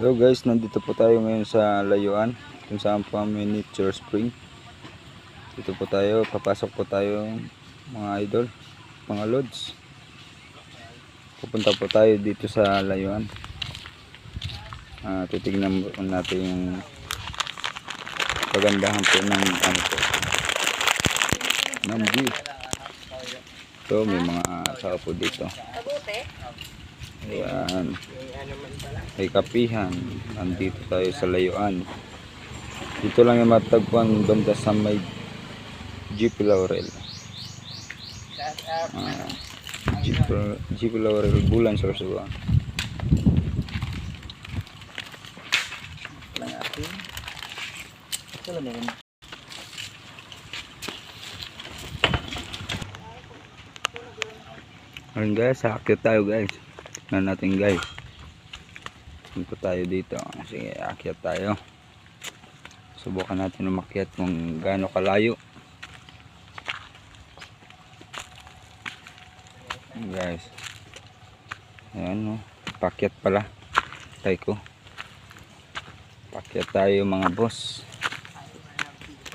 Hello guys, nandito po tayo ngayon sa layuan kung saan po may nature spring. Dito po tayo, papasok po tayo mga idol, mga lods. Pupunta po tayo dito sa layuan. Titignan po natin yung pagandahan po ng ano po, ng view. So may mga tao po dito. Ayan, may kapihan. Nandito tayo sa layuan. Dito lang yung matagpuan banda sa may Jeep Laurel. Jeep Laurel, Bulan, Sorsogon. Ayun guys, aakyat tayo guys. Tignan natin guys. Punta tayo dito. Sige, aakyat tayo. Subukan natin umakyat kung gaano kalayo. Guys. Ayan o. Pakyat pala. Tay ko. Pakyat tayo mga boss.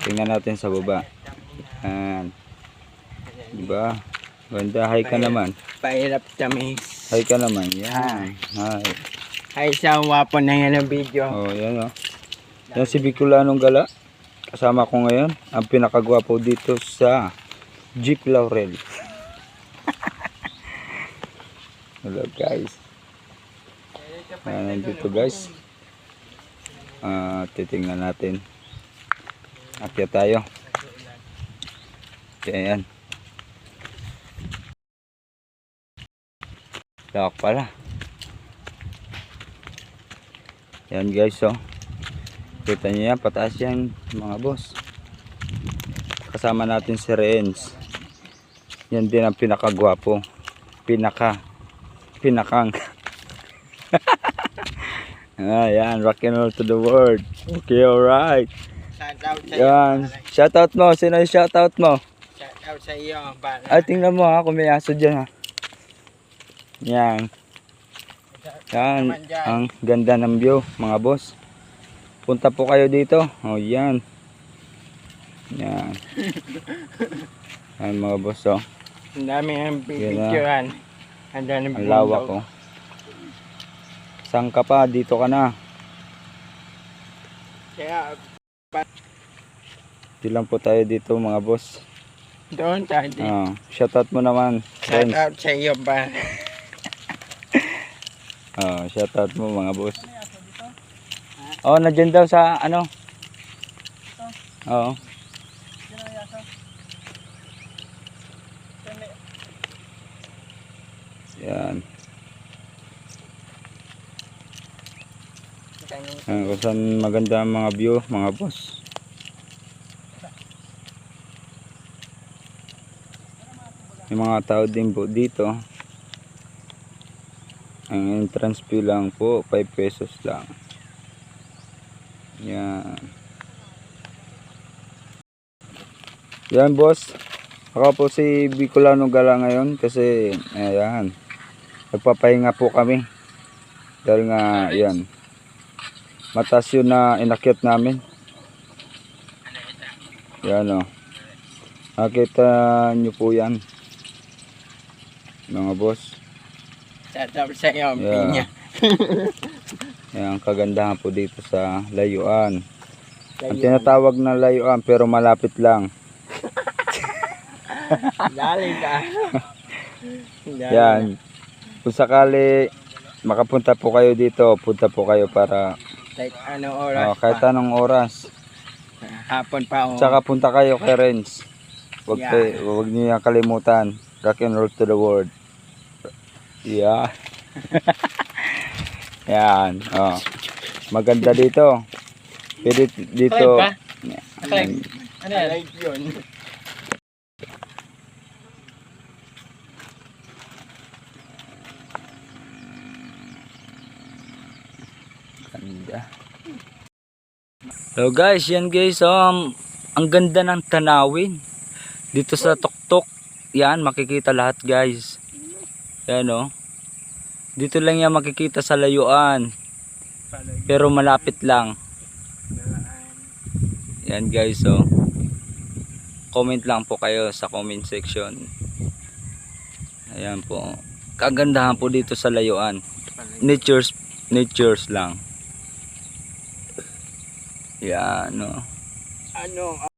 Tingnan natin sa baba. Ayan. Diba? Ganda. Hi ka naman. Pahirap kami. Hi ka naman. Yan. Hi. Ay, sa wapo na yan ang video. Oh, yan o. Yan si Bicolanong Gala. Kasama ko ngayon. Ang pinakagwapo dito sa Jeep Laurel. Hello guys. Nandito guys. Titingnan natin. Akyat tayo. Ayan. Lawak pala. Yan guys, oh. Kita niyo yan, pataas yan mga boss. Kasama natin si Renz. Yan din ang pinakagwapo. Pinakang. Yan, rock and roll to the world. Okay, alright. Yan, shoutout mo. Sino yung shoutout mo? Shoutout sa iyo. Ay, tingnan mo ha, kung may aso dyan ha. Yan. Yan, ang ganda ng view mga boss. Punta po kayo dito. Oh, yan. Yan. Yan mga boss, oh. Ang dami ang pipicturan. Ang dami ang lawak, oh. Saan ka pa? Dito ka na. Kaya, Di lang po tayo dito mga boss. doon tayo. Shoutout mo naman. Shoutout sa iyo ba? Shoutout mo mga boss. Oh, nandiyan daw sa ano? Oo. Yan. Kung saan maganda ang mga view, mga boss. May mga tao din po dito. Ang entrance fee lang po 5 pesos lang. Yan. Yan boss. Ako po si Bicolanong Gala ngayon kasi ayan. Nagpapahinga po kami. Dahil nga yan. Mataas yun na inakyat namin. Yan o. Nakita nyo po yan. Mga boss. Shoutout sa iyo. Yeah. Yan ang kagandahan po dito sa layuan. Ang tinatawag na layuan pero malapit lang. Dali ka. Yan. Kung sakali makapunta po kayo dito, punta po kayo para Like anong oras kahit pa? anong oras. Hapon pa o. Tsaka punta kayo kay Renz. Huwag niyo yung kalimutan. Rock and roll to the world. Yeah. Yan. Oh. Maganda dito. Pwede dito. Ano like yun? Ganda. So guys, yan guys, ang ganda ng tanawin dito sa tuktok. Yan, makikita lahat guys. Yan oh. Dito lang yan makikita sa layuan. Pero malapit lang. Yan guys, so comment lang po kayo sa comment section. Ayan po. Kagandahan po dito sa layuan. Natures lang. Yan, no. Ano